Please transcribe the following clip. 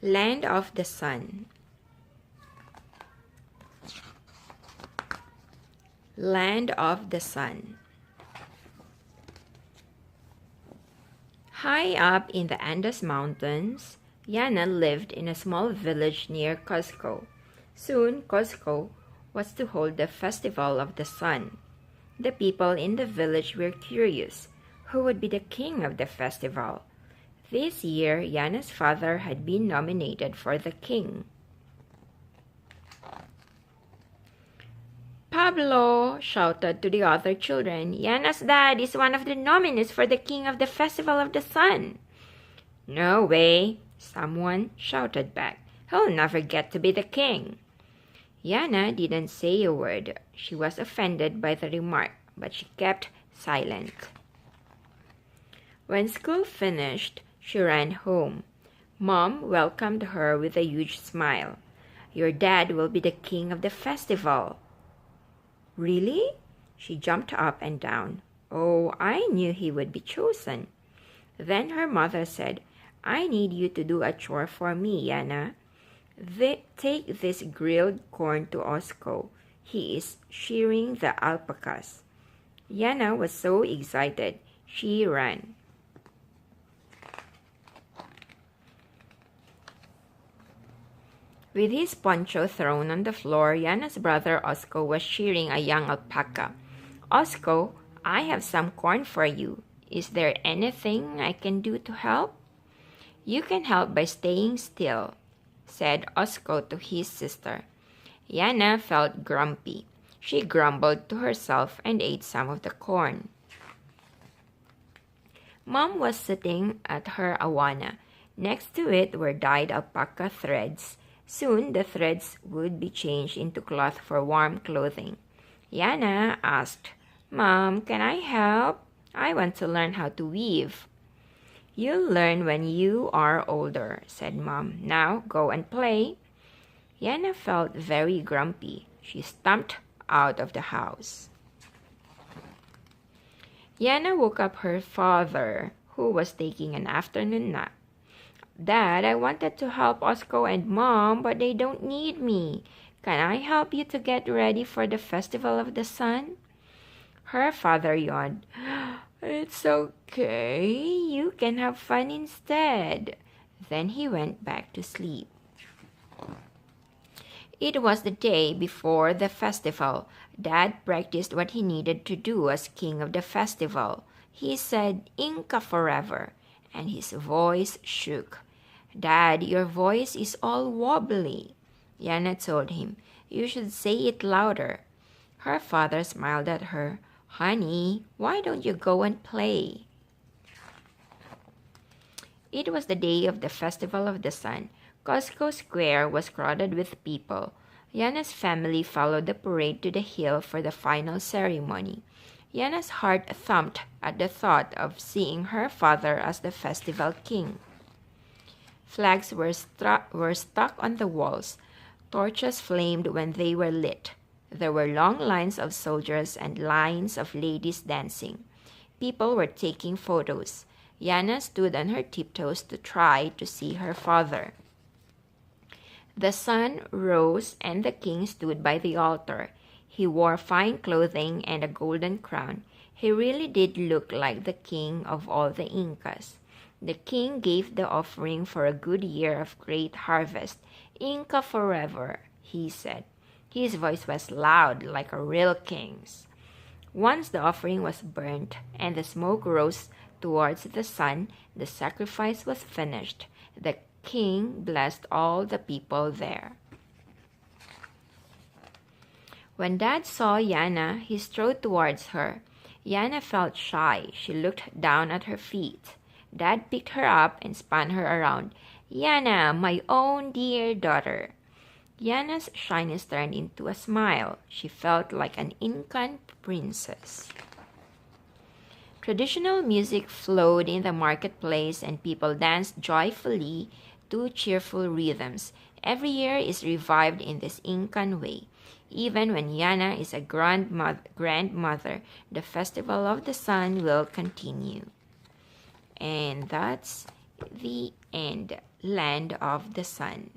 Land of the Sun. Land of the Sun. High up in the Andes Mountains, Yana lived in a small village near Cuzco. Soon, Cuzco was to hold the Festival of the Sun. The people in the village were curious who would be the king of the festival. This year, Yana's father had been nominated for the king. Pablo shouted to the other children, "Yana's dad is one of the nominees for the king of the Festival of the Sun." "No way," someone shouted back. "He'll never get to be the king." Yana didn't say a word. She was offended by the remark, but she kept silent. When school finished, she ran home. Mom welcomed her with a huge smile. "Your dad will be the king of the festival." "Really?" She jumped up and down. "Oh, I knew he would be chosen." Then her mother said, "I need you to do a chore for me, Yana. Take this grilled corn to Osco. He is shearing the alpacas." Yana was so excited, she ran. With his poncho thrown on the floor, Yana's brother Osco was shearing a young alpaca. "Osco, I have some corn for you. Is there anything I can do to help?" "You can help by staying still," said Osco to his sister. Yana felt grumpy. She grumbled to herself and ate some of the corn. Mom was sitting at her awana. Next to it were dyed alpaca threads. Soon the threads would be changed into cloth for warm clothing. Yana asked, "Mom, can I help? I want to learn how to weave." "You'll learn when you are older," said Mom. "Now go and play." Yana felt very grumpy. She stomped out of the house. Yana woke up her father, who was taking an afternoon nap. "Dad, I wanted to help Osco and Mom, but they don't need me. Can I help you to get ready for the Festival of the Sun?" Her father yawned. "It's okay. You can have fun instead." Then he went back to sleep. It was the day before the festival. Dad practiced what he needed to do as king of the festival. He said, "Inca forever," and his voice shook. "Dad, your voice is all wobbly." Yana told him, "You should say it louder." Her father smiled at her. "Honey, why don't you go and play?" It was the day of the Festival of the Sun. Costco Square was crowded with people. Yana's family followed the parade to the hill for the final ceremony. Yana's heart thumped at the thought of seeing her father as the festival king. Flags were stuck on the walls. Torches flamed when they were lit. There were long lines of soldiers and lines of ladies dancing. People were taking photos. Yana stood on her tiptoes to try to see her father. The sun rose and the king stood by the altar. He wore fine clothing and a golden crown. He really did look like the king of all the Incas. The king gave the offering for a good year of great harvest. "Inca forever," he said. His voice was loud like a real king's. Once the offering was burnt and the smoke rose towards the sun, the sacrifice was finished. The king blessed all the people there. When Dad saw Yana, he strode towards her. Yana felt shy. She looked down at her feet. Dad picked her up and spun her around. "Yana, my own dear daughter." Yana's shyness turned into a smile. She felt like an Incan princess. Traditional music flowed in the marketplace and people danced joyfully to cheerful rhythms. Every year is revived in this Incan way. Even when Yana is a grandmother, the Festival of the Sun will continue. And that's The End, Land of the Sun.